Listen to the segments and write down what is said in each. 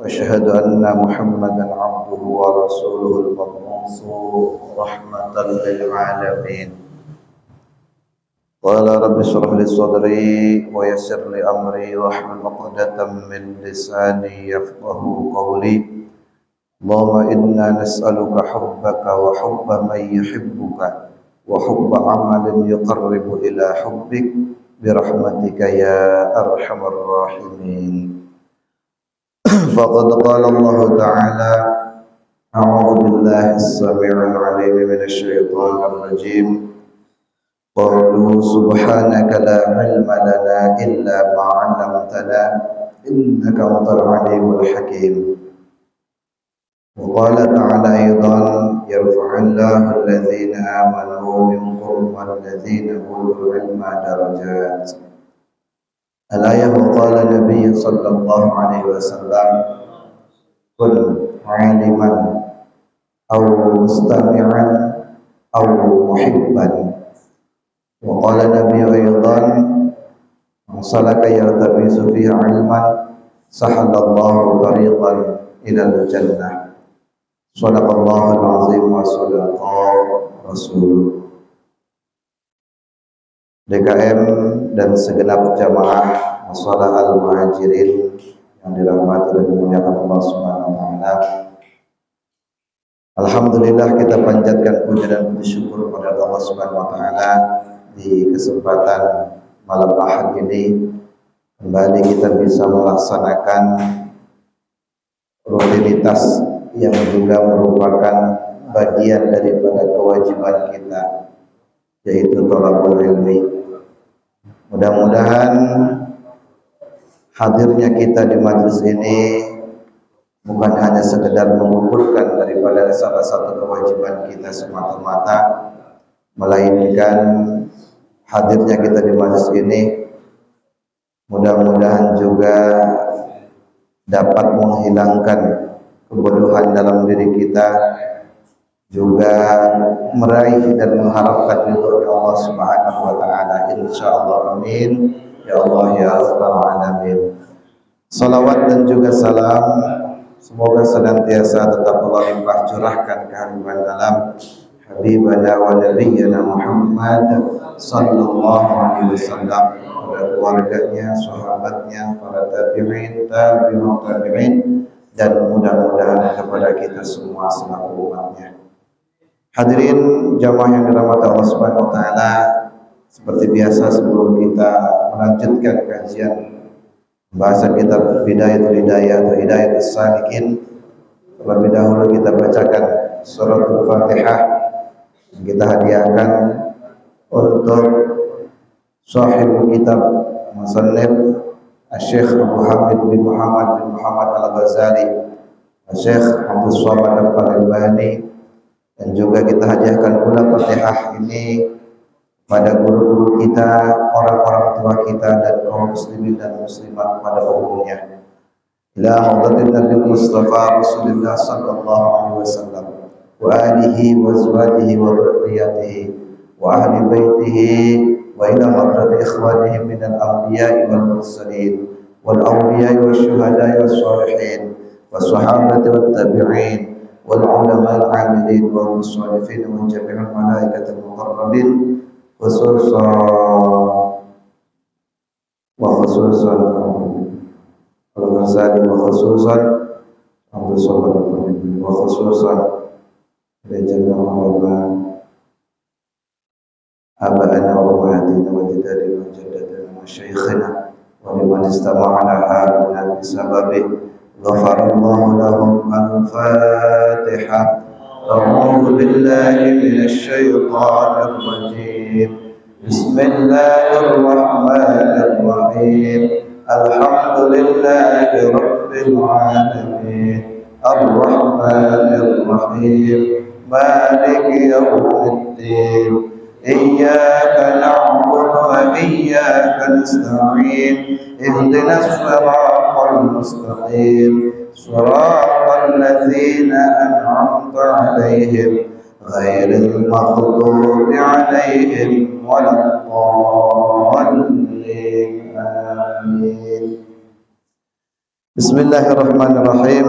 وأشهد أن محمدا عبده ورسوله المبعوث رحمة للعالمين. قال رب اشرح لي صدري ويسر لي أمري واحلل عقدة من لساني يفقه قولي. اللهم إنا نسألك حبك وحب من يحبك وحب عمل يقرب إلى حبك برحمتك يا أرحم الراحمين. فقد قال الله تعالى: أعوذ بالله السميع العليم من الشيطان الرجيم. قالوا سبحانك لا علم لنا إلا ما علمتنا إنك أنت العليم الحكيم. وقال تعالى أيضا: يرفع الله الذين آمنوا منكم والذين أوتوا العلم درجات. الآية. وقال النبي صلى الله عليه وسلم: كن عالما أو مستمعا أو محبا. وقال النبي أيضا: من سلك يلتمس فيه علما سهل الله طريقا إلى الجنة. صدق الله العظيم وصدق رسوله. DKM dan segenap jamaah Mushola Al-Muhajirin yang dirahmati dan dimuliakan Allah Subhanahu wa taala. Alhamdulillah, kita panjatkan puji dan puji syukur kepada Allah Subhanahu wa taala di kesempatan malam Ahad ini kembali kita bisa melaksanakan rutinitas yang juga merupakan bagian daripada kewajiban kita, yaitu thalabul ilmi. Mudah-mudahan hadirnya kita di majelis ini bukan hanya sekedar mengukurkan daripada salah satu kewajiban kita semata-mata, melainkan hadirnya kita di majelis ini mudah-mudahan juga dapat menghilangkan kebodohan dalam diri kita, juga meraih dan mengharapkan ridho Allah Subhanahu wa taala, insyaallah. Amin ya Allah ya rabbal alamin. Salawat dan juga salam semoga senantiasa tetap Allah limpah curahkan kehadiran dalam habibana wa nabiyyana Muhammad sallallahu alaihi wasallam, kepada keluarganya, sahabatnya, para tabi'in, tabi'ut tabi'in, dan mudah-mudahan kepada kita semua selaku umatnya. Hadirin jamaah yang dirahmati Allah Subhanahu wa taala, seperti biasa sebelum kita melanjutkan kajian pembahasan kitab Bidayatul Hidayah atau Hidayatus Salikin, terlebih dahulu kita bacakan suratul Fatihah yang kita hadiahkan untuk sahib kitab musannif Syekh Abu Hamid bin Muhammad Al-Ghazali, Syekh Abdul Somad Al-Albani, dan juga kita hadiahkan pula Fatihah ini pada guru-guru kita, orang-orang tua kita, dan kaum muslimin dan muslimat pada umumnya. Ila hadratin Nabi Mustafa Rasulullah sallallahu alaihi wasallam wa alihi wa azwajihi wa dhurriyyatihi wa ahli baitihi wa ila hadrati ikhwanihi min al-anbiya'i wal mursalin wal awliya'i wash syuhada'i was shalihin was sahabati wat tabi'in والعلماء العاملين والمصنفين ومن جميع الملائكة المقربين خصوصا الغزالي وخصوصا عبد الصمد وخصوصا لجميع العلماء آبائنا وأمهاتنا وجداتنا وجداتنا وشيخنا ولمن استمعنا هؤلاء بسببه غفر الله لهم. الفاتحة. أعوذ بالله من الشيطان الرجيم. بسم الله الرحمن الرحيم. الحمد لله رب العالمين الرحمن الرحيم مالك يوم الدين إياك نعبد وإياك نستعين اهدنا الصراط المستقيم صراط الذين أنعمت عليهم غير المغضوب عليهم ولا الضالين. آمين. Bismillahirrahmanirrahim.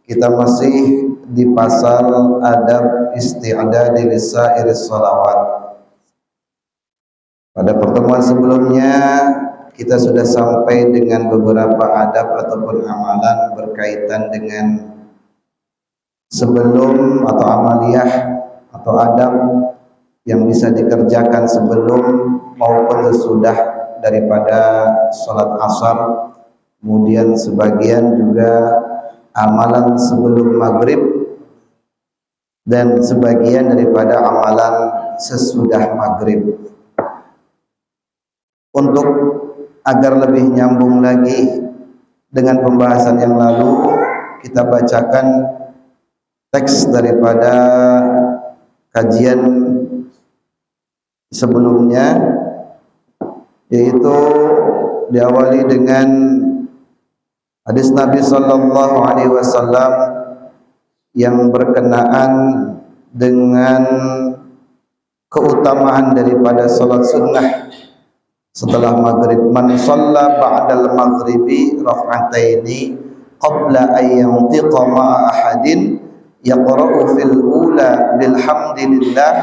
Kita masih di pasal adab isti'dadi lisairis shalawat. Pada pertemuan sebelumnya kita sudah sampai dengan beberapa adab ataupun amalan berkaitan dengan sebelum atau amaliyah atau adab yang bisa dikerjakan sebelum maupun sesudah daripada sholat asar. Kemudian sebagian juga amalan sebelum maghrib dan sebagian daripada amalan sesudah maghrib. Untuk agar lebih nyambung lagi dengan pembahasan yang lalu, kita bacakan teks daripada kajian sebelumnya, yaitu diawali dengan hadis Nabi sallallahu alaihi wasallam yang berkenaan dengan keutamaan daripada salat sunnah setelah maghrib. Man shalla ba'dal maghribi rak'ataini qabla an yantiqa ma'a ahadin yaqra'u fil ula bilhamdillah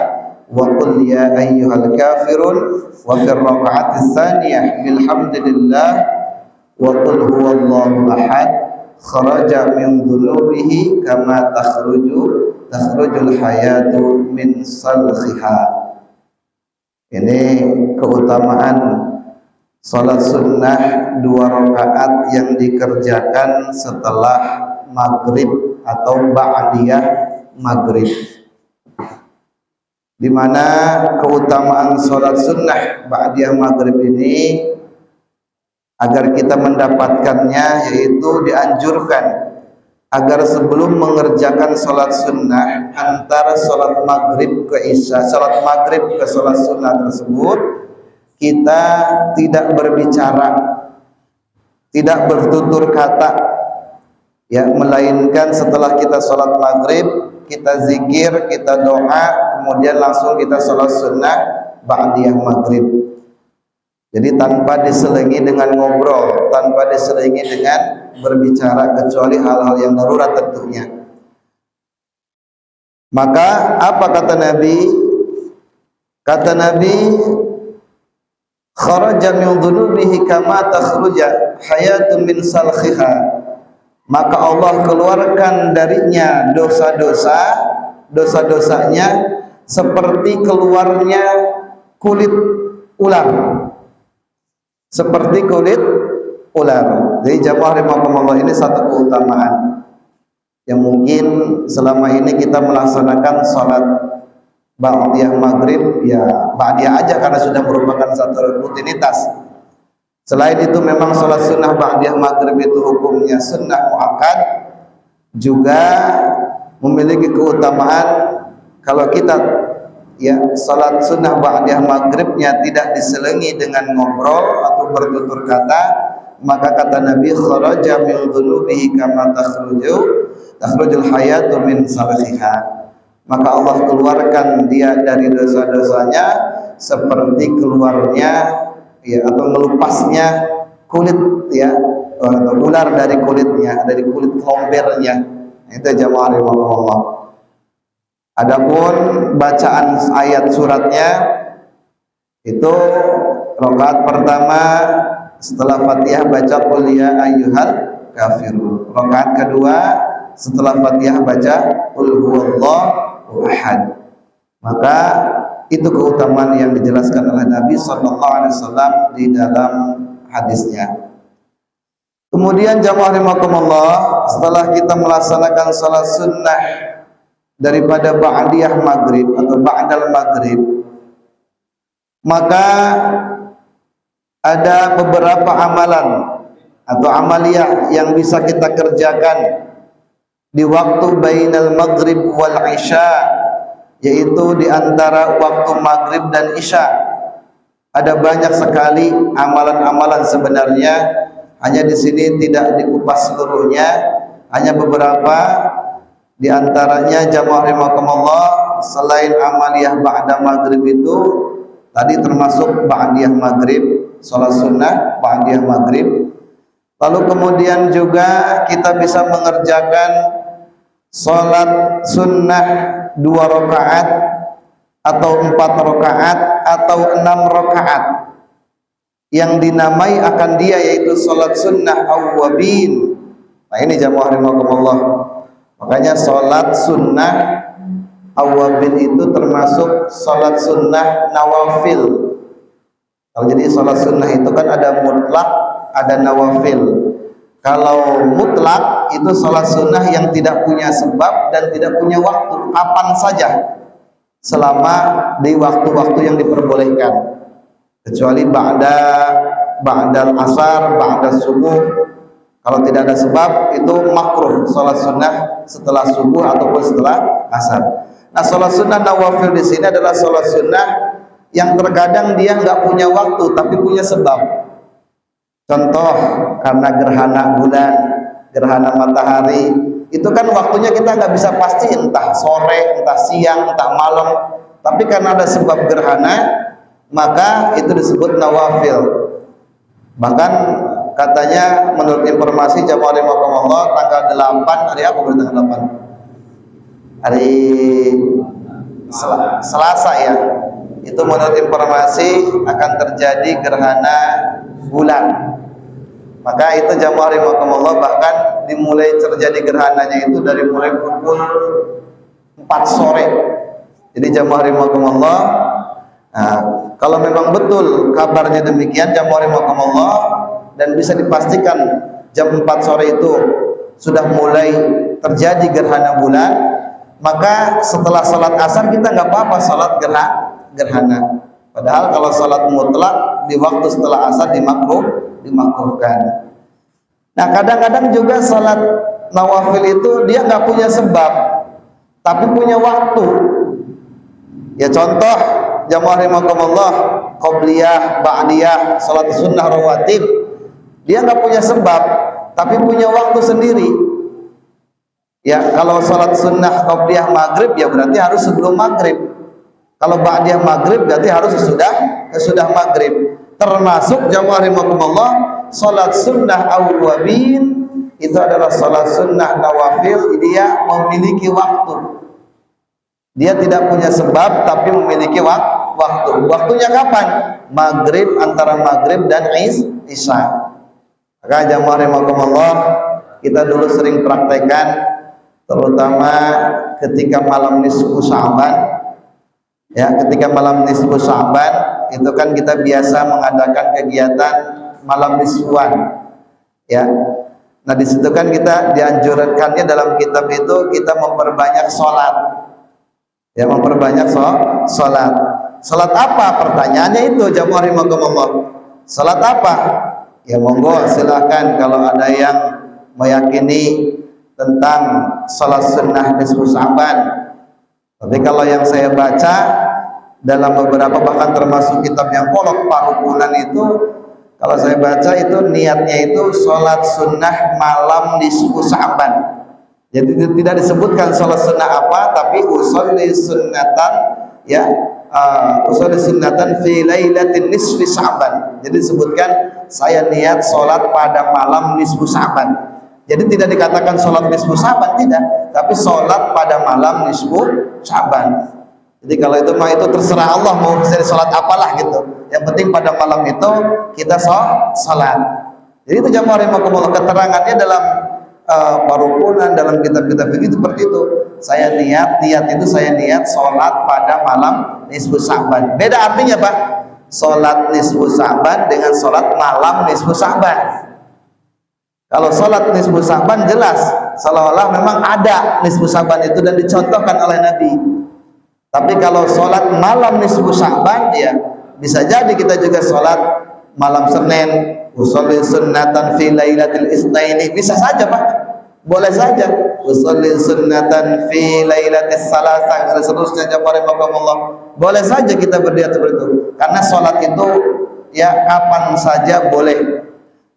wa qul ya ayyuhal kafirun wa fil rak'ati tsaniyah bilhamdillah wa qul huwallahu ahad kharaja min dhunubihi kama takhrujul hayatu min salkhiha. Ini keutamaan salat sunnah 2 rakaat yang dikerjakan setelah maghrib atau ba'diyah maghrib, di mana keutamaan salat sunnah ba'diyah maghrib ini agar kita mendapatkannya, yaitu dianjurkan agar sebelum mengerjakan salat sunnah antara salat maghrib ke isya, salat maghrib ke salat sunnah tersebut, kita tidak berbicara, tidak bertutur kata, ya, melainkan setelah kita salat maghrib kita zikir, kita doa, kemudian langsung kita salat sunnah ba'diyah maghrib. Jadi tanpa diselingi dengan ngobrol, tanpa diselingi dengan berbicara, kecuali hal-hal yang darurat tentunya. Maka apa kata Nabi? Kata Nabi, kharaja min dhunubihi kama takhruja hayatun min salkhiha. Maka Allah keluarkan darinya dosa-dosanya seperti keluarnya kulit ular. Seperti kulit ular. Jadi jamaah rahimakumullah, ini satu keutamaan yang mungkin selama ini kita melaksanakan salat ba'diyah maghrib, ya ba'diyah aja karena sudah merupakan satu rutinitas. Selain itu memang salat sunnah ba'diyah maghrib itu hukumnya sunnah muakkad, juga memiliki keutamaan kalau kita, ya, salat sunnah ba'diyah maghribnya tidak diselingi dengan ngobrol atau bertutur kata, maka kata Nabi, kharaja min dhunubihi kama takhrujul hayatu min salkhiha. Maka Allah keluarkan dia dari dosa-dosanya seperti keluarnya, ya, atau melupasnya kulit, ya, atau ular dari kulitnya, dari kulit kelombernya. Itu jamaah rahimakumullah. Adapun bacaan ayat suratnya itu rakaat pertama setelah Fatihah baca qul ya ayyuhal kafirun. Rakaat kedua setelah Fatihah baca qul huwallahu ahad. Maka itu keutamaan yang dijelaskan oleh Nabi sallallahu alaihi wasallam di dalam hadisnya. Kemudian jamaah rahimakumullah, setelah kita melaksanakan salat sunnah daripada ba'diyah maghrib atau ba'dal maghrib, maka ada beberapa amalan atau amaliyah yang bisa kita kerjakan di waktu bainal maghrib wal isya, yaitu di antara waktu maghrib dan isya. Ada banyak sekali amalan-amalan sebenarnya, hanya di sini tidak dikupas seluruhnya, hanya beberapa. Di antaranya jamaah rahimakumullah, selain amaliyah ba'da maghrib itu tadi termasuk ba'diyah maghrib, salat sunnah ba'diyah maghrib, Lalu kemudian juga kita bisa mengerjakan sholat sunnah 2 rakaat atau 4 rakaat atau 6 rakaat yang dinamai akan dia yaitu sholat sunnah awwabin. Nah ini jamaah rahimakumullah. Makanya sholat sunnah awwabin itu termasuk sholat sunnah nawafil. Kalau jadi sholat sunnah itu kan ada mutlak, ada nawafil. Kalau mutlak itu sholat sunnah yang tidak punya sebab dan tidak punya waktu, kapan saja, selama di waktu-waktu yang diperbolehkan, kecuali ba'dal asar, ba'dal subuh. Kalau tidak ada sebab itu makruh sholat sunnah setelah subuh ataupun setelah asar. Nah, sholat sunnah nawafil di sini adalah sholat sunnah yang terkadang dia nggak punya waktu tapi punya sebab. Contoh, karena gerhana bulan, gerhana matahari, itu kan waktunya kita nggak bisa pasti, entah sore, entah siang, entah malam. Tapi karena ada sebab gerhana, maka itu disebut nawafil. Bahkan katanya menurut informasi jamaah rahimakumullah tanggal 8, hari apa berarti tanggal 8? Hari Selasa ya. Itu menurut informasi akan terjadi gerhana bulan. Maka itu jamaah rahimakumullah bahkan dimulai terjadi gerhananya itu dari mulai pukul 4 sore. Jadi jamaah rahimakumullah, nah, kalau memang betul kabarnya demikian jamaah rahimakumullah dan bisa dipastikan jam 4 sore itu sudah mulai terjadi gerhana bulan, maka setelah sholat asar kita nggak apa-apa sholat gerhana. Padahal kalau sholat mutlak di waktu setelah asar dimakruhkan. Nah kadang-kadang juga sholat nawafil itu dia nggak punya sebab, tapi punya waktu. Ya contoh jamaah rahimakumullah, qobliyah, ba'diyah, sholat sunnah rawatib, dia nggak punya sebab, tapi punya waktu sendiri. Ya kalau sholat sunnah qobliyah maghrib ya berarti harus sebelum maghrib. Kalau ba'diyah maghrib berarti harus sesudah maghrib. Termasuk jamaah rahimakumullah salat sunnah awwabin itu adalah salat sunnah nawafil, dia memiliki waktu. Dia tidak punya sebab tapi memiliki waktu. Waktunya kapan? Maghrib, antara maghrib dan isya. Maka jamaah rahimakumullah kita dulu sering praktekkan, terutama ketika malam nisfu Sya'ban. Ya, ketika malam nisfu Sya'ban itu kan kita biasa mengadakan kegiatan malam nisfuan. Ya. Nah, di situ kan kita dianjurkannya dalam kitab itu kita memperbanyak sholat. Ya, memperbanyak sholat. Sholat apa? Pertanyaannya itu jamaah rahimakumullah. Sholat apa? Ya monggo silahkan kalau ada yang meyakini tentang sholat sunnah nisfu Sya'ban. Tapi kalau yang saya baca dalam beberapa bahkan termasuk kitab yang polok parukunan itu, kalau saya baca itu niatnya itu sholat sunnah malam nisfu Sya'ban. Jadi tidak disebutkan sholat sunnah apa, tapi usolli sunnatan, ya usolli sunnatan fi lailatin nisfi Sya'ban. Jadi disebutkan saya niat sholat pada malam nisfu Sya'ban. Jadi tidak dikatakan sholat nisfu Sya'ban, tidak, tapi sholat pada malam nisfu Sya'ban. Jadi kalau itu mah itu terserah Allah mau jadi sholat apalah gitu. Yang penting pada malam itu kita sholat. Jadi itu jamaah rahimakumullah, keterangannya dalam parukunan, dalam kitab-kitab ini seperti itu. Saya niat itu saya niat sholat pada malam nisfu Sya'ban. Beda artinya Pak. Sholat nisfu Sya'ban dengan sholat malam nisfu Sya'ban. Kalau sholat nisfu Sya'ban jelas seolah-olah memang ada nisfu Sya'ban itu dan dicontohkan oleh Nabi. Tapi kalau sholat malam nisfu Sya'ban, ya bisa jadi kita juga sholat malam Senin, usolli sunnatan fi lailatil isnaini, bisa saja Pak, boleh saja. Usolli sunnatan fi lailatis salasa, dan seterusnya jamaah rahimakumullah. Boleh saja kita berniat seperti itu, karena sholat itu ya kapan saja boleh,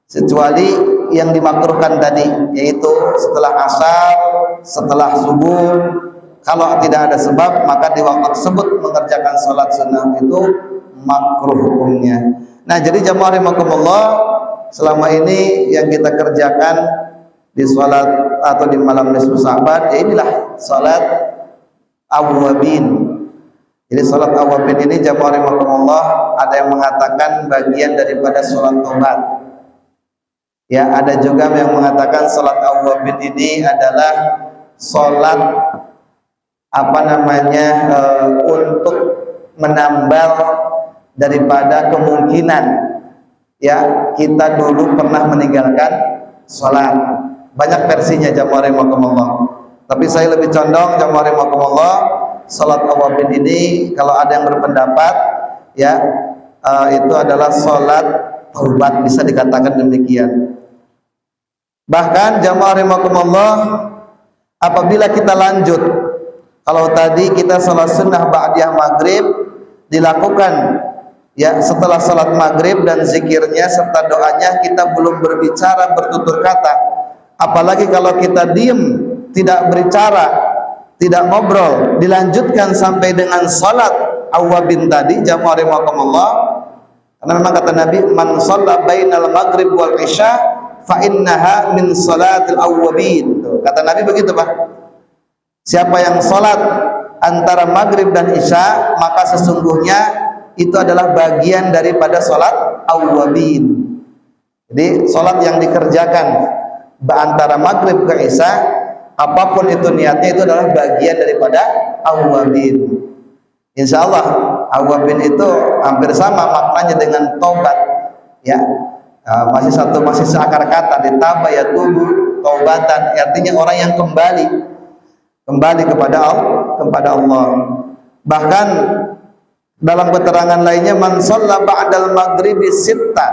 kecuali yang dimakruhkan tadi, yaitu setelah asar, setelah subuh. Kalau tidak ada sebab, maka di waktu tersebut mengerjakan sholat sunnah itu makruh hukumnya. Nah, jadi jamaah rahimakumullah, selama ini yang kita kerjakan di sholat atau di malam nisfu Sa'ban, ya inilah sholat awwabin. Jadi sholat awwabin ini jamaah rahimakumullah, ada yang mengatakan bagian daripada sholat taubat. Ya, ada juga yang mengatakan sholat awwabin ini adalah sholat untuk menambal daripada kemungkinan ya kita dulu pernah meninggalkan sholat. Banyak versinya jamaah rahimakumullah, tapi saya lebih condong jamaah rahimakumullah, sholat awwabin ini kalau ada yang berpendapat ya itu adalah sholat taubat, bisa dikatakan demikian. Bahkan jamaah rahimakumullah, apabila kita lanjut, kalau tadi kita sholat sunnah ba'diyah maghrib dilakukan ya setelah sholat maghrib dan zikirnya serta doanya, kita belum berbicara bertutur kata, apalagi kalau kita diem tidak berbicara, tidak ngobrol, dilanjutkan sampai dengan sholat awwabin tadi jamaah rahimakumullah, karena memang kata Nabi, man shalla bainal maghrib wal isya fa innaha min sholatil awwabin. Kata Nabi begitu Pak, siapa yang sholat antara maghrib dan isya, maka sesungguhnya itu adalah bagian daripada sholat awwabin. Jadi sholat yang dikerjakan antara maghrib ke isya, apapun itu niatnya, itu adalah bagian daripada awwabin. Insya Allah awwabin itu hampir sama maknanya dengan tobat ya, masih seakar kata, ditambah ya tubuh taubatan, artinya orang yang kembali kepada Allah. Bahkan dalam keterangan lainnya, man shalla ba'dal maghribi sitta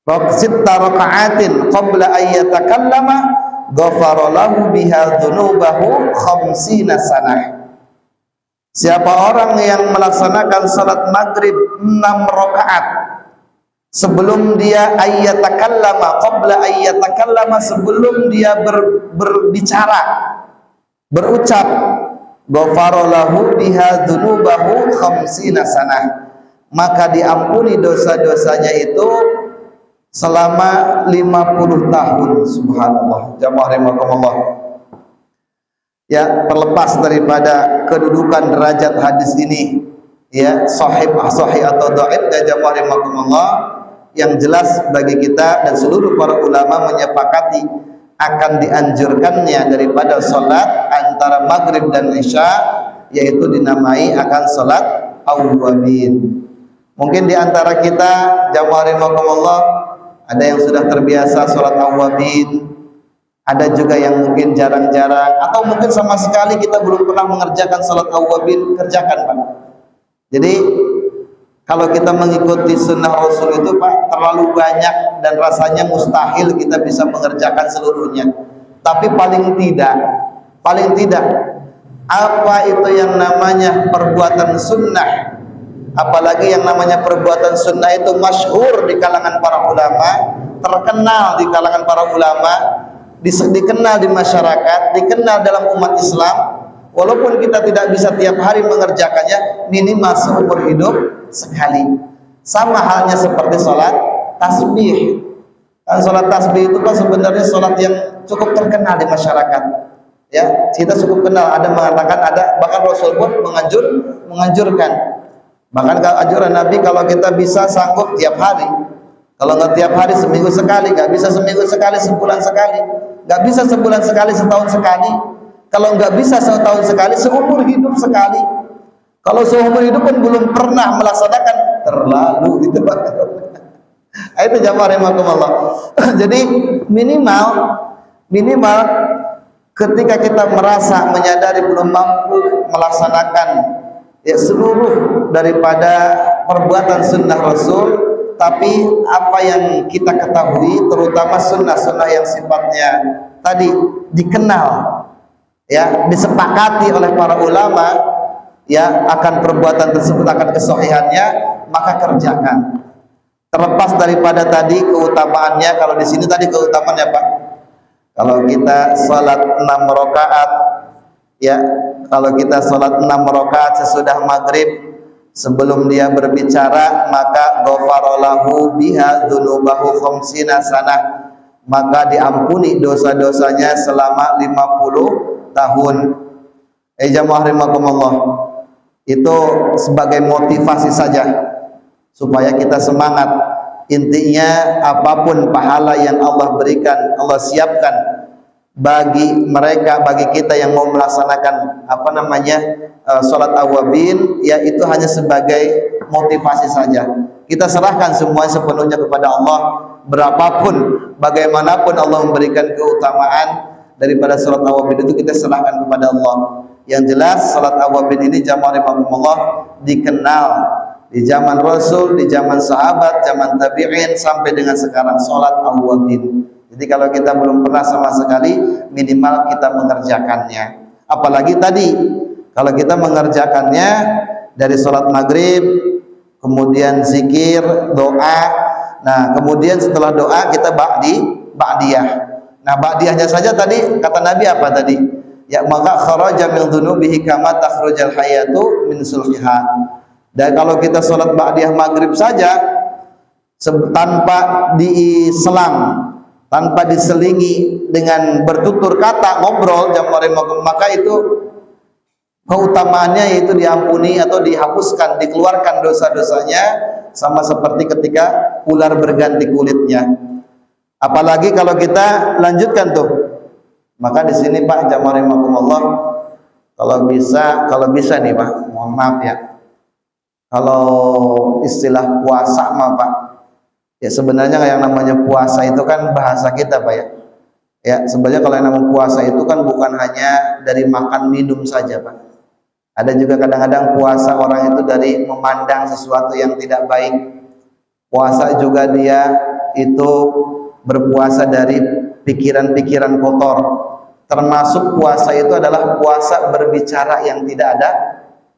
raka'atin qabla an yatakallama ghafara lahu biha dzunubahu khamsina sanah. Siapa orang yang melaksanakan salat maghrib 6 rakaat sebelum dia ayyatakallama, qabla ayyatakallama, sebelum dia berbicara, berucap, ghafara lahu biha dzunubahu khamsina sanah, maka diampuni dosa-dosanya itu selama 50 tahun. Subhanallah jamaah rahimakumullah. Ya, terlepas daripada kedudukan derajat hadis ini ya, sahih atau dhaif ya jamaah rahimakumullah, yang jelas bagi kita dan seluruh para ulama menyepakati akan dianjurkannya daripada sholat antara maghrib dan isya, yaitu dinamai akan sholat awwabin. Mungkin di antara kita jamaah rahimakumullah ada yang sudah terbiasa sholat awwabin, ada juga yang mungkin jarang-jarang, atau mungkin sama sekali kita belum pernah mengerjakan sholat awwabin. Kerjakan Pak. Jadi kalau kita mengikuti sunnah Rasul itu Pak, terlalu banyak dan rasanya mustahil kita bisa mengerjakan seluruhnya. Tapi paling tidak apa itu yang namanya perbuatan sunnah, apalagi yang namanya perbuatan sunnah itu masyhur di kalangan para ulama, terkenal di kalangan para ulama, dikenal di masyarakat, dikenal dalam umat Islam. Walaupun kita tidak bisa tiap hari mengerjakannya, minimal seumur hidup sekali. Sama halnya seperti sholat tasbih. Dan sholat tasbih itu kan sebenarnya sholat yang cukup terkenal di masyarakat. Ya, kita cukup kenal. Ada mengatakan, ada bahkan Rasul pun menganjurkan. Bahkan anjuran Nabi kalau kita bisa sanggup tiap hari. Kalau nggak tiap hari, seminggu sekali. Nggak bisa seminggu sekali, sebulan sekali. Nggak bisa sebulan sekali, setahun sekali. Kalau nggak bisa setahun sekali, seumur hidup sekali. Kalau seumur hidup pun belum pernah melaksanakan, terlalu itu Pak. Itu jamaah rahimakumullah. Jadi minimal ketika kita merasa menyadari belum mampu melaksanakan ya seluruh daripada perbuatan sunnah Rasul, tapi apa yang kita ketahui terutama sunnah-sunnah yang sifatnya tadi dikenal ya, disepakati oleh para ulama ya akan perbuatan tersebut, akan kesahihannya, maka kerjakan. Terlepas daripada tadi keutamaannya, kalau di sini tadi keutamaannya Pak, kalau kita sholat 6 rakaat ya, kalau kita sholat 6 rakaat sesudah maghrib, sebelum dia berbicara, maka ghafarolahu biha dzunubahu khamsina sanah, maka diampuni dosa-dosanya selama 50 tahun. Jamaah rahimakumullah, itu sebagai motivasi saja supaya kita semangat. Intinya apapun pahala yang Allah berikan, Allah siapkan bagi mereka, bagi kita yang mau melaksanakan salat awabin, ya itu hanya sebagai motivasi saja. Kita serahkan semua sepenuhnya kepada Allah. Berapapun, bagaimanapun Allah memberikan keutamaan daripada salat awabin itu, kita serahkan kepada Allah. Yang jelas salat awabin ini jamaah rahimakumullah dikenal di zaman Rasul, di zaman sahabat, zaman tabi'in, sampai dengan sekarang salat awabin. Jadi kalau kita belum pernah sama sekali, minimal kita mengerjakannya. Apalagi tadi, kalau kita mengerjakannya dari salat maghrib, kemudian zikir, doa. Nah, kemudian setelah doa kita ba'diyah. Nah, ba'diyahnya saja tadi kata Nabi apa tadi? Ya maka kharaja min dzunubihi kama takhrujal hayatu min sulhiha. Dan kalau kita salat ba'diyah maghrib saja tanpa diselang, tanpa diselingi dengan bertutur kata, ngobrol, maka itu keutamaannya yaitu diampuni atau dihapuskan, dikeluarkan dosa-dosanya, sama seperti ketika ular berganti kulitnya. Apalagi kalau kita lanjutkan tuh, maka di sini Pak jamaah rahimakumullah, kalau bisa nih Pak, mohon maaf ya, kalau istilah puasa mah Pak, ya sebenarnya yang namanya puasa itu kan bahasa kita Pak ya. Ya sebenarnya kalau yang namanya puasa itu kan bukan hanya dari makan minum saja Pak. Ada juga kadang-kadang puasa orang itu dari memandang sesuatu yang tidak baik. Puasa juga dia itu berpuasa dari pikiran-pikiran kotor. Termasuk puasa itu adalah puasa berbicara yang tidak ada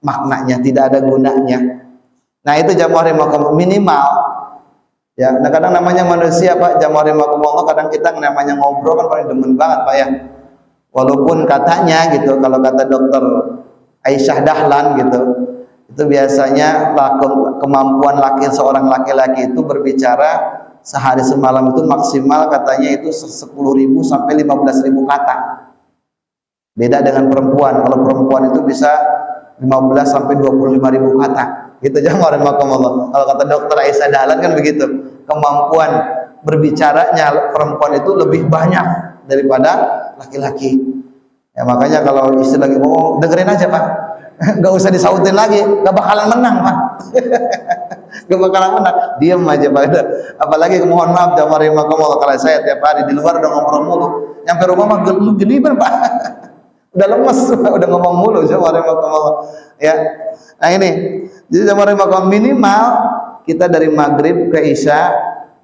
maknanya, tidak ada gunanya. Nah itu jamaah rahimakumullah minimal. Ya, nah kadang namanya manusia Pak jamaah rahimakumullah, kadang kita namanya ngobrol kan paling demen banget Pak ya. Walaupun katanya gitu, kalau kata dokter Aisyah Dahlan gitu, itu biasanya kemampuan seorang laki-laki itu berbicara sehari semalam itu maksimal katanya itu 10.000 sampai 15.000 kata. Beda dengan perempuan. Kalau perempuan itu bisa 15 sampai 25.000 kata. Gitu jamaah rahimakumullah. Kalau kata dokter Aisyah Dahlan kan begitu. Kemampuan berbicaranya perempuan itu lebih banyak daripada laki-laki. Ya makanya kalau istri lagi ngomong, dengerin aja Pak, nggak usah disautin lagi, nggak bakalan menang Pak. Nggak bakalan menang, diam aja Pak. Apalagi mohon maaf jamaah rahimakumullah, kalau saya tiap hari di luar udah ngobrol mulu, nyampe rumah mah geliber Pak. Udah lemes, udah ngomong mulu jamaah rahimakumullah. Ya, nah ini, jadi jamaah rahimakumullah minimal kita dari maghrib ke isya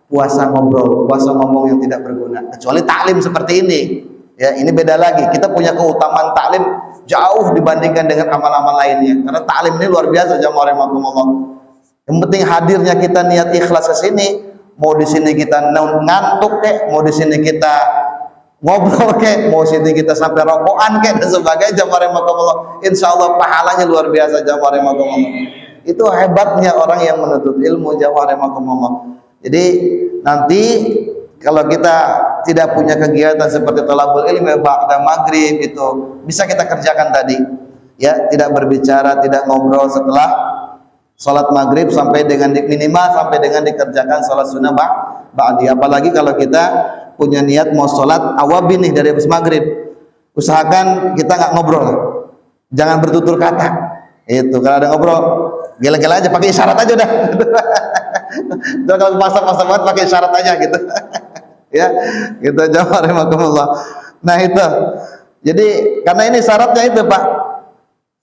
puasa ngobrol, puasa ngomong yang tidak berguna. Kecuali taklim seperti ini. Ya, ini beda lagi. Kita punya keutamaan taklim jauh dibandingkan dengan amal-amal lainnya. Karena taklim ini luar biasa jamaah rahimakumullah. Yang penting hadirnya kita niat ikhlas ke sini. Mau di sini kita ngantuk kek, mau di sini kita ngobrol kek, mau di sini kita sampai rokokan kek dan sebagainya jamaah rahimakumullah. Insyaallah pahalanya luar biasa jamaah rahimakumullah. Itu hebatnya orang yang menuntut ilmu jamaah rahimakumullah. Jadi nanti kalau kita tidak punya kegiatan seperti thalabul ilmi ba'da maghrib itu bisa kita kerjakan tadi ya, tidak berbicara, tidak ngobrol setelah sholat maghrib sampai dengan minimal sampai dengan dikerjakan sholat sunnah ba'di. Apalagi kalau kita punya niat mau sholat awabin nih dari habis maghrib, usahakan kita nggak ngobrol, jangan bertutur kata. Itu kalau ada ngobrol gila-gila aja, pakai isyarat aja udah. Kalau pasang-pasang banget pakai isyarat aja gitu. Ya, gitu jamaah rahimakumullah. Nah itu. Jadi karena ini syaratnya itu Pak.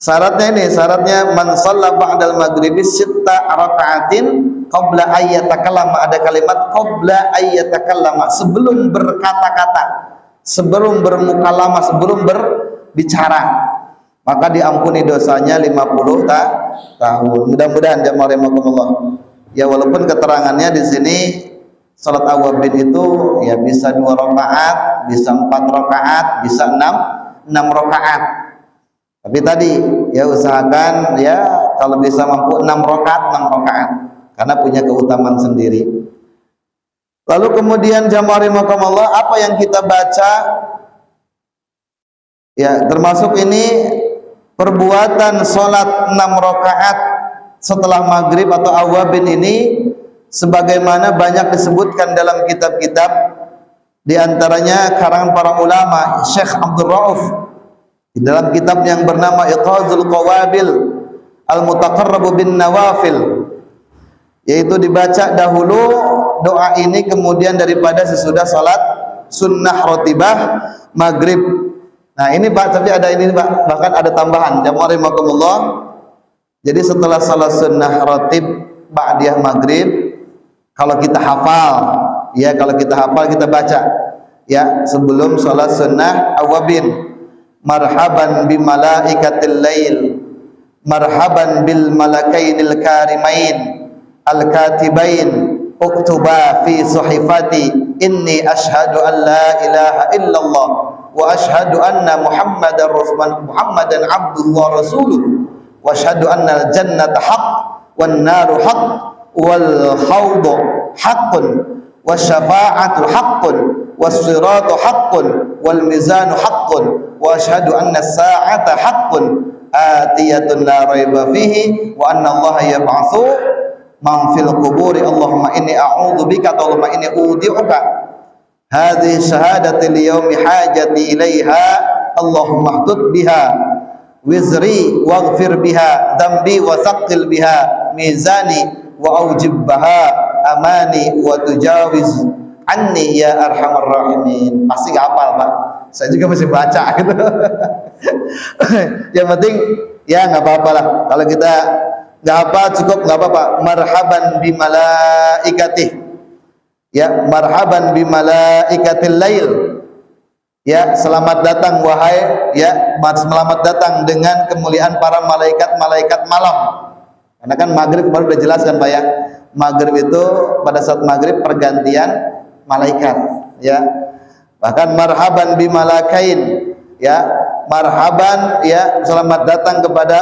Syaratnya man shalla ba'dal maghribi sitta raka'atin qabla ayyatakallama, ada kalimat qabla ayyatakallama, sebelum berkata-kata, sebelum bermukalama, sebelum berbicara, maka diampuni dosanya 50 tahun. Mudah-mudahan jamaah rahimakumullah. Ya walaupun keterangannya di sini salat awabin itu ya bisa 2 rakaat, bisa 4 rakaat, bisa 6 rakaat. Tapi tadi ya usahakan ya kalau bisa mampu 6 rakaat, 6 rakaat, karena punya keutamaan sendiri. Lalu kemudian jamaah rahimakumullah, apa yang kita baca ya termasuk ini perbuatan sholat 6 rakaat setelah maghrib atau awabin ini, sebagaimana banyak disebutkan dalam kitab-kitab, di antaranya karangan para ulama Syekh Abdul Rauf di dalam kitab yang bernama Iqazul Qawabil Al-Mutaqarrabu bin Nawafil, yaitu dibaca dahulu doa ini kemudian daripada sesudah salat sunnah rotibah maghrib. Nah ini Pak, tapi ada ini Pak, bahkan ada tambahan jamaah rahimakumullah. Jadi setelah salat sunnah rotib ba'diyah maghrib, kalau kita hafal ya, kalau kita hafal kita baca ya sebelum salat sunnah awabin, marhaban bi malaikatil lail, marhaban bil malakainil karimain al-katibain, uktuba fi suhifati inni ashhadu an la ilaha illallah wa ashhadu anna muhammadan abduhu wa rasuluh wa ashhadu anna al-jannata haqq wan naru haqq wal khawdu haqqun was syafa'atu haqqun was siratu haqqun wal mizanu haqqun wa ashhadu anna as-sa'ata haqqun atiyatun la raiba fihi wa anna allaha yab'atsu man fil quburi. Allahumma inni a'udzubika, Allahumma inni udi'uka hadhihi syahadati liyaumi hajati ilaiha, Allahumma hdud biha wizri waghfir biha dhanbi wa thaqqil biha mizani wa aujib biha amani wa tujawiz anni ya arhamar rahimin. Pasti gak hafal Pak, saya juga masih baca gitu. Yang penting ya nggak apa-apa lah, kalau kita nggak apa cukup nggak apa-apa. Marhaban bi malaikatih ya, marhaban bi malaikatil lail ya, selamat datang wahai ya, selamat datang dengan kemuliaan para malaikat-malaikat malam. Karena kan maghrib baru udah jelaskan Pak ya, maghrib itu pada saat maghrib pergantian malaikat ya. Bahkan marhaban bi malakain ya, marhaban ya, selamat datang kepada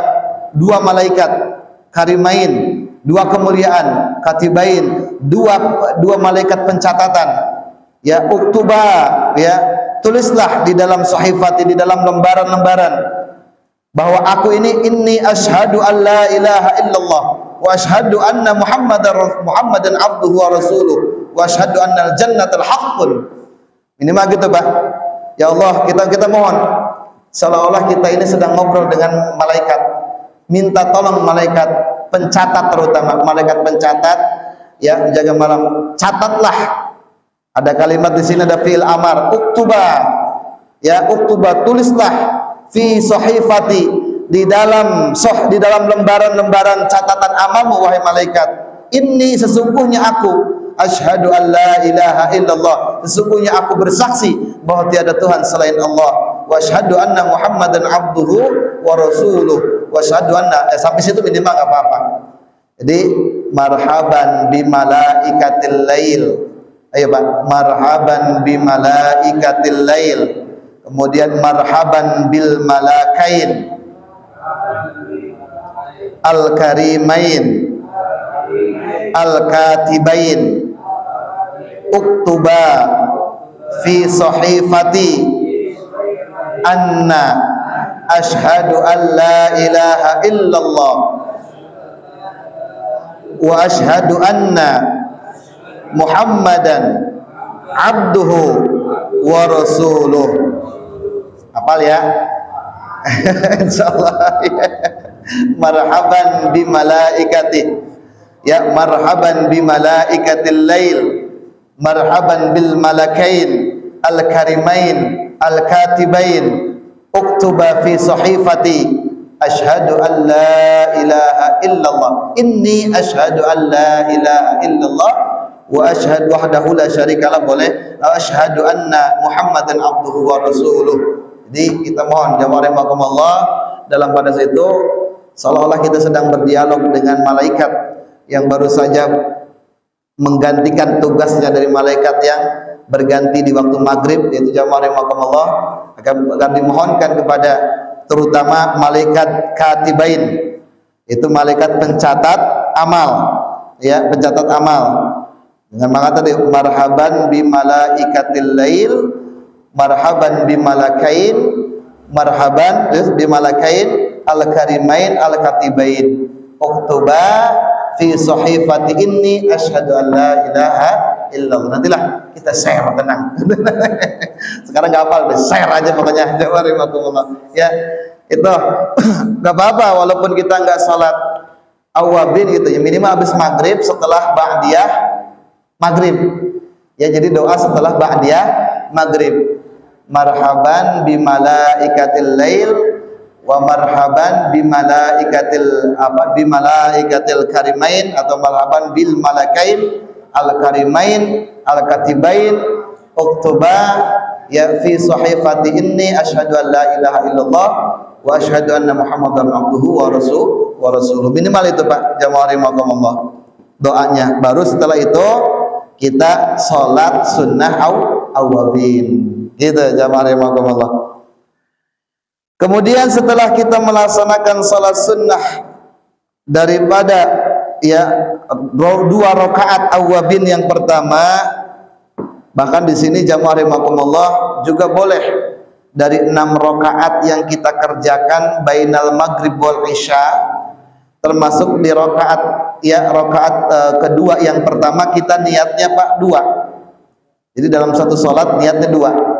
2 malaikat karimain, 2 kemuliaan, katibain, 2 malaikat pencatatan ya, uktuba ya, tulislah di dalam sahifati, di dalam lembaran-lembaran, bahwa aku ini inni asyhadu an la ilaha illallah wa asyhadu anna muhammadan abduhu wa rasuluh wa asyhadu annal jannatal haqqun. Minimal gitu Pak. Ya Allah, kita mohon seolah-olah kita ini sedang ngobrol dengan malaikat, minta tolong malaikat pencatat, terutama malaikat pencatat ya, menjaga malam, catatlah. Ada kalimat di sini, ada fi'il amar, uktuba ya, uktuba, tulislah fi sahifati, di dalam lembaran-lembaran catatan amalmu wahai malaikat, inni sesungguhnya aku asyhadu an la ilaha illallah, sesungguhnya aku bersaksi bahwa tiada Tuhan selain Allah, wa asyhadu anna muhammadan abduhu wa rasuluh wa asyhadu anna sampai situ minimal enggak apa-apa. Jadi marhaban bi malaikatil lail, ayo Pak, marhaban bi malaikatil lail, kemudian marhaban bil malakain al karimain al katibain, uktuba fi sahifati anna ashhadu an la ilaha illallah wa ashhadu anna muhammadan abduhu wa rasuluh. Hafal ya? Insyaallah ya. Marhaban bi malaikati ya, marhaban bi malaikatil lail, marhaban bil malakain al karimain al katibain, uktuba fi sahifati asyhadu an la ilaha illallah, inni asyhadu an la ilaha illallah wa asyhadu wahdahu la syarikalah, boleh, asyhadu anna muhammadan abduhu wa rasuluh. Jadi kita mohon jamaah rahimakumullah, dalam pada situ seolah-olah kita sedang berdialog dengan malaikat yang baru saja menggantikan tugasnya dari malaikat yang berganti di waktu maghrib, yaitu jamaah rahimakumullah, akan dimohonkan kepada terutama malaikat katibain Itu malaikat pencatat amal, ya, pencatat amal. Dengan mengatakan tadi marhaban bi malaikatil lail, marhaban bi malakain, marhaban bi malakain al-karimain al-katibain. Oktoba fi sahifati inni asyhadu an la ilaha illallah. Nantilah kita share, tenang. Sekarang enggak hafal, deh share aja pokoknya. Ya, itu enggak apa-apa walaupun kita enggak salat awabin gitu ya, minimal habis maghrib setelah ba'diyah maghrib. Ya, jadi doa setelah ba'diyah maghrib. Marhaban bi malaikatil lail wa marhaban bi malaikatil karimain, atau marhaban bil malakain al karimain al katibain uktuba ya fi sahifati inni asyhadu an la ilaha illallah wa asyhadu anna muhammadan abduhu wa rasuluh. Minimal itu Pak, jamaah rahimakumullah doanya. Baru setelah itu kita sholat sunnah awabin gitu, jamaah rahimakumullah. Kemudian setelah kita melaksanakan salat sunnah daripada ya 2 rakaat awabin yang pertama, bahkan di sini jamaah rahimakumullah juga boleh dari 6 rakaat yang kita kerjakan bainal maghrib wal isya, termasuk di rakaat ya kedua yang pertama kita niatnya Pak 2. Jadi dalam satu salat niatnya 2.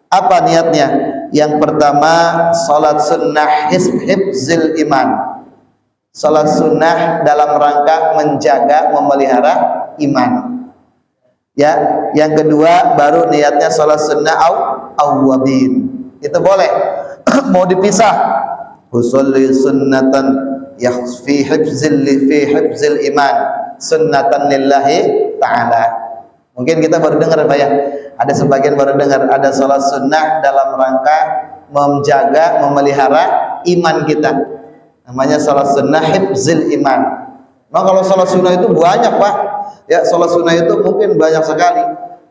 Apa niatnya? Yang pertama salat sunnah hifzil iman, salat sunnah dalam rangka menjaga memelihara iman. Ya, yang kedua baru niatnya salat sunnah awwabin. Itu boleh. Mau dipisah, usolli sunnatan fi hifzil iman sunnatan lillahi ta'ala. Mungkin kita baru dengar Pak ya, ada sebagian baru dengar ada salat sunnah dalam rangka menjaga memelihara iman kita, namanya salat sunnah hifzil iman. Nah, kalau salat sunnah itu banyak Pak ya, salat sunnah itu mungkin banyak sekali,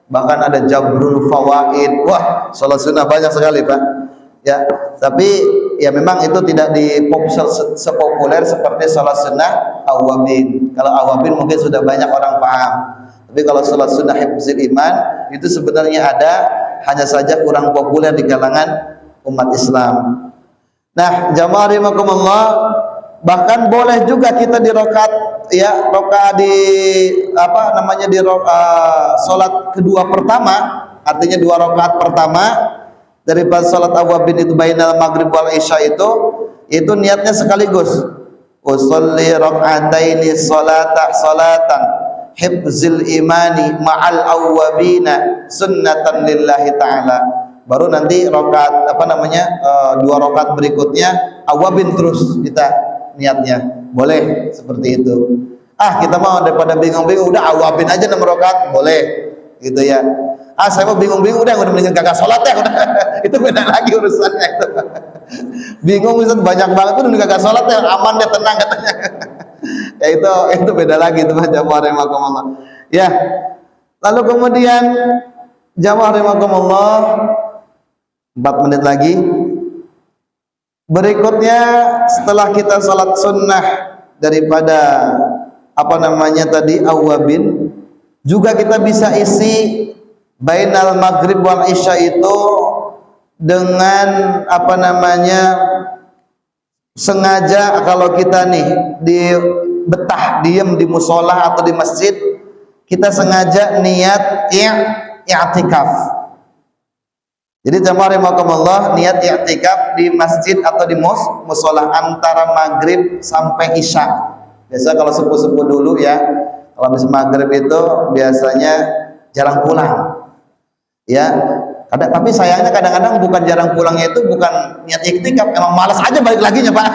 bahkan ada jabrul fawaid. Wah, salat sunnah banyak sekali Pak ya, tapi ya memang itu tidak sepopuler seperti salat sunnah awabin. Kalau awabin mungkin sudah banyak orang paham, tapi kalau salat sunnah hifzil iman itu sebenarnya ada, hanya saja kurang populer di kalangan umat Islam. Nah, jamaah rahimakumullah, bahkan boleh juga kita di rakaat ya, rakaat di di salat kedua pertama, artinya 2 rakaat pertama daripada salat awabin itu bainal maghrib wal isya itu niatnya sekaligus. Usolli raka'ataini salatan hifzil imani ma'al awwabina sunnatan lillahi ta'ala. Baru nanti rakaat 2 rakaat berikutnya awabin terus kita niatnya. Boleh seperti itu. Kita mau daripada bingung-bingung udah awabin aja 6 rakaat, boleh gitu ya. Saya mau bingung-bingung udah mendingan kagak salat ya udah. Itu beda lagi urusannya itu. Bingung Ustaz, banyak banget tuh mendingan kagak salat ya, aman deh, tenang katanya. Ya itu beda lagi teman jamaah rahimakumullah. Ya. Lalu kemudian jamaah rahimakumullah 4 menit lagi. Berikutnya setelah kita salat sunnah daripada awabin, juga kita bisa isi bainal maghrib wal isya itu dengan sengaja. Kalau kita nih diem di musola atau di masjid, kita sengaja niat i'tikaf. Jadi jamaah rahimakumullah, niat i'tikaf di masjid atau di musola antara maghrib sampai isya. Biasa kalau sepuh-sepuh dulu ya, kalau habis maghrib itu biasanya jarang pulang. Ya, tapi sayangnya kadang-kadang bukan jarang pulangnya itu bukan niat iktikaf, emang malas aja balik laginya Pak.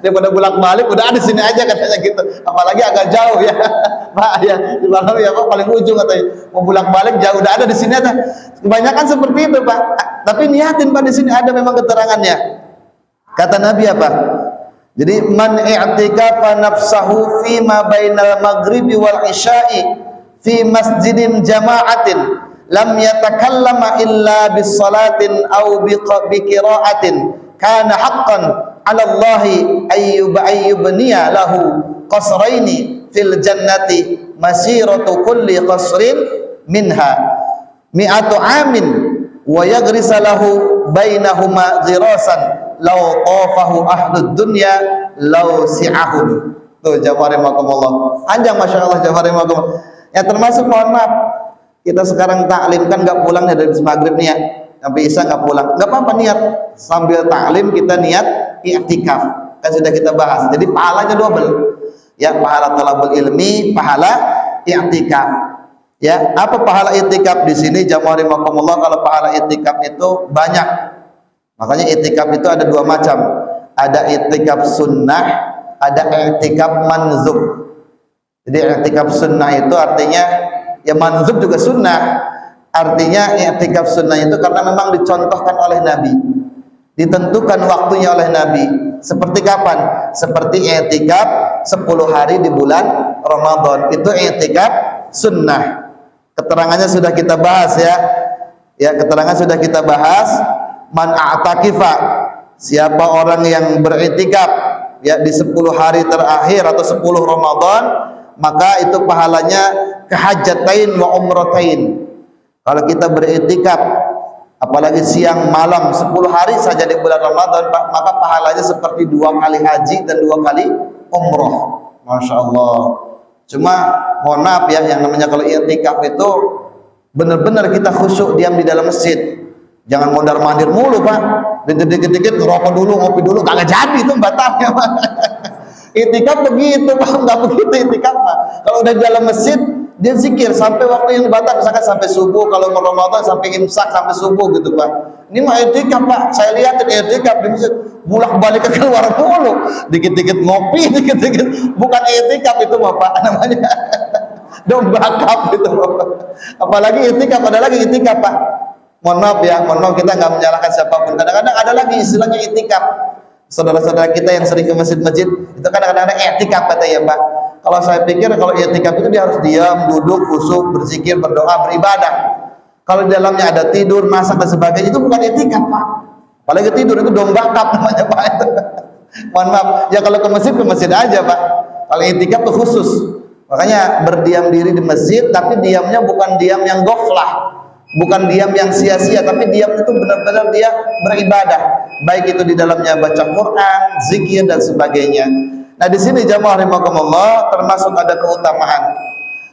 Daripada bolak-balik udah ada sini aja katanya gitu. Apalagi agak jauh ya Pak ya, di mana ya Pak, paling ujung katanya. Mau bolak-balik jauh, udah ada di sini aja. Kebanyakan seperti itu Pak. Tapi niatin Pak, di sini ada memang keterangannya. Kata Nabi apa? Jadi man i'tikafa nafsahu fi ma bainal maghribi wal isya'i fi masjidin jama'atin lam yatakallama illa bis salatin aw bi qira'atin kana haqqan 'ala Allahi ayyubniya lahu qasraini fil jannati masiratu kulli qasrin minha mi'atu amin wa yagrisa lahu bainahuma ghirasan law qafahu ahlud dunya law si'ahum. Tuh jawarimakumullah. Panjang masyaallah jawarimakumullah. Ya termasuk, mohon maaf, kita sekarang taklim kan enggak pulang dari maghrib nih ya. Sampai isya enggak pulang. Enggak apa-apa niat. Sambil taklim kita niat i'tikaf. Kan sudah kita bahas. Jadi pahalanya double. Ya, pahala talabul ilmi, pahala i'tikaf. Ya, apa pahala i'tikaf di sini? Jamaah rahimakumullah, kalau pahala i'tikaf itu banyak. Makanya i'tikaf itu ada dua macam. Ada i'tikaf sunnah, ada i'tikaf manzub. Jadi i'tikaf sunnah itu artinya ya manzub juga sunnah. Artinya i'tikaf sunnah itu karena memang dicontohkan oleh Nabi, ditentukan waktunya oleh Nabi. Seperti kapan? Seperti i'tikaf 10 hari di bulan Ramadan. Itu i'tikaf sunnah. Keterangannya sudah kita bahas ya. Ya, keterangan sudah kita bahas. Man a'takifa, siapa orang yang beriktikaf ya di 10 hari terakhir atau 10 Ramadan, maka itu pahalanya kehajjatain wa umratain. Kalau kita beriktikaf apalagi siang malam 10 hari saja di bulan Ramadan, maka pahalanya seperti 2 kali haji dan 2 kali umrah. Masya Allah. Cuma mohon maaf ya, yang namanya kalau i'tikaf itu benar-benar kita khusyuk diam di dalam masjid. Jangan mondar-mandir mulu Pak, dikit-dikit rokok dulu, ngopi dulu, kagak jadi itu batalnya Pak. I'tikaf begitu Pak, nggak begitu i'tikaf Pak. Kalau udah di dalam masjid dia zikir sampai waktu yang batal, misalkan sampai subuh, kalau Ramadan sampai imsak sampai subuh gitu Pak. Ini mah i'tikaf Pak, saya lihat i'tikaf di masjid bolak-balik keluar mulu, dikit-dikit ngopi, dikit-dikit, bukan i'tikaf itu Pak, namanya domba kap itu Pak. Apalagi i'tikaf, ada lagi i'tikaf Pak. Mohon maaf ya, mohon maaf, kita nggak menyalahkan siapapun. Kadang-kadang ada lagi istilahnya i'tikaf. Saudara-saudara kita yang sering ke masjid-masjid itu kadang-kadang ada i'tikaf katanya Pak. Kalau saya pikir kalau i'tikaf itu dia harus diam, duduk, khusyuk, berzikir, berdoa, beribadah. Kalau di dalamnya ada tidur, masak dan sebagainya, itu bukan i'tikaf Pak. Apalagi tidur itu domba kap namanya Pak itu. Mohon maaf, ya kalau ke masjid aja Pak. Kalau i'tikaf itu khusus. Makanya berdiam diri di masjid, tapi diamnya bukan diam yang ghaflah. Bukan diam yang sia-sia, tapi diam itu benar-benar dia beribadah, baik itu di dalamnya baca Quran, zikir dan sebagainya. Nah di sini jamaah rahimakumullah termasuk ada keutamaan.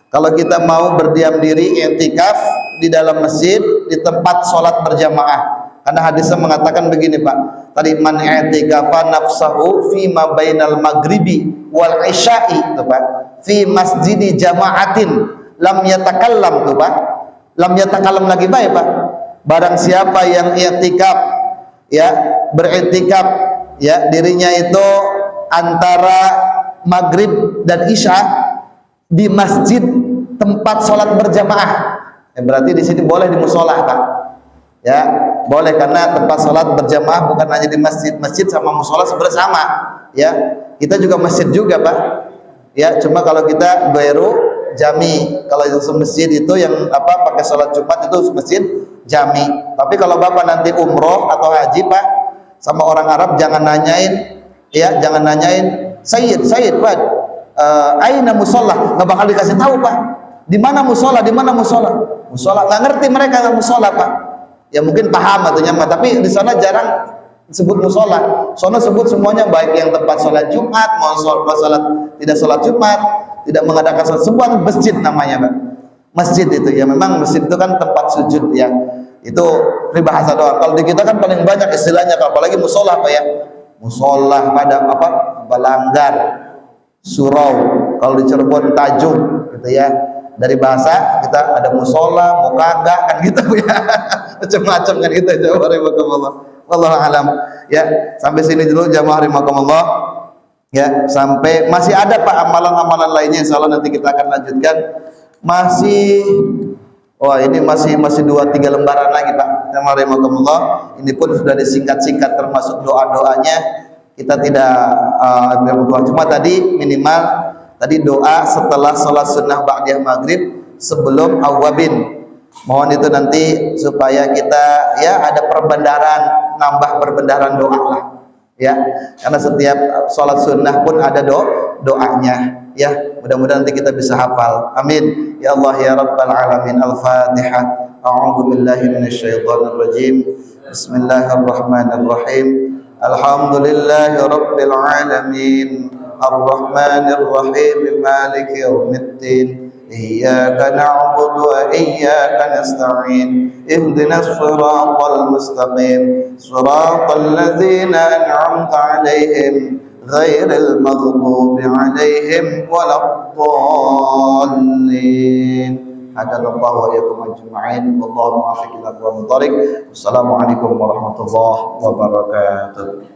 Kalau kita mau berdiam diri i'tikaf di dalam masjid, di tempat sholat berjamaah, karena hadisnya mengatakan begini Pak. Tadi man i'tikafa nafsahu fi ma bainal maghribi wal isya'i tuh Pak, fi masjidi jama'atin lam yatakallam tuh Pak. Lam yatakalam lagi baik Pak. Barang siapa yang i'tikaf ya, beriktikaf ya, dirinya itu antara maghrib dan isya di masjid tempat sholat berjamaah. Ya, berarti di sini boleh di musola Pak. Ya, boleh karena tempat sholat berjamaah bukan hanya di masjid. Masjid sama musola sebenarnya sama. Ya, kita juga masjid juga Pak. Ya, cuma kalau kita baru jami, kalau itu masjid itu yang apa pakai sholat Jumat itu masjid jami. Tapi kalau Bapak nanti umroh atau haji Pak sama orang Arab, jangan nanyain ya, jangan nanyain Sayyid Pak, aina musola, nggak bakal dikasih tahu Pak. Di mana musola, di mana musola? Musola nggak ngerti mereka, nggak musola Pak. Ya mungkin paham atau nyaman, tapi di sana jarang sebut musola. Soalnya sebut semuanya, baik yang tempat sholat Jumat, mau sholat tidak sholat Jumat, tidak mengadakan sholat, semua masjid namanya Pak. Masjid itu ya, memang masjid itu kan tempat sujud ya. Itu peribahasa doang. Kalau di kita kan paling banyak istilahnya, apalagi musola Pak ya. Musola pada apa? Balanggar, surau. Kalau di Cirebon Tajung gitu ya. Dari bahasa kita ada musola, mukagak kan gitu ya. Macam-macam kan gitu. Jamaah rahimakumullah. Wallahu alam. Ya, sampai sini dulu jamaah rahimakumullah. Ya, sampai masih ada Pak amalan-amalan lainnya, insyaallah nanti kita akan lanjutkan. Masih ini masih 2-3 lembaran lagi Pak. Jamaah rahimakumullah. Ini pun sudah disingkat-singkat termasuk doa-doanya. Kita tidak berdoa, cuma tadi minimal tadi doa setelah sholat sunnah ba'diyah maghrib sebelum awwabin. Mohon itu nanti supaya kita ya ada perbendaharaan, nambah perbendaharaan doa lah. ya, karena setiap sholat sunnah pun ada doanya, ya. Mudah-mudahan nanti kita bisa hafal. Amin ya Allah ya Rabbal alamin. Al-Fatihah. A'udzu billahi minasyaitonir rajim. Bismillahirrahmanirrahim. Alhamdulillahi rabbil alamin. Ar-Rahmanir Rahim. Maliki yaumiddin. إياك نعبد وإياك نستعين اهدنا الصراط المستقيم صراط الذين أنعمت عليهم غير المغضوب عليهم ولا الضالين هدانا الله وإياكم أجمعين والله موفق إلى أقوم الطريق والسلام عليكم ورحمة الله وبركاته.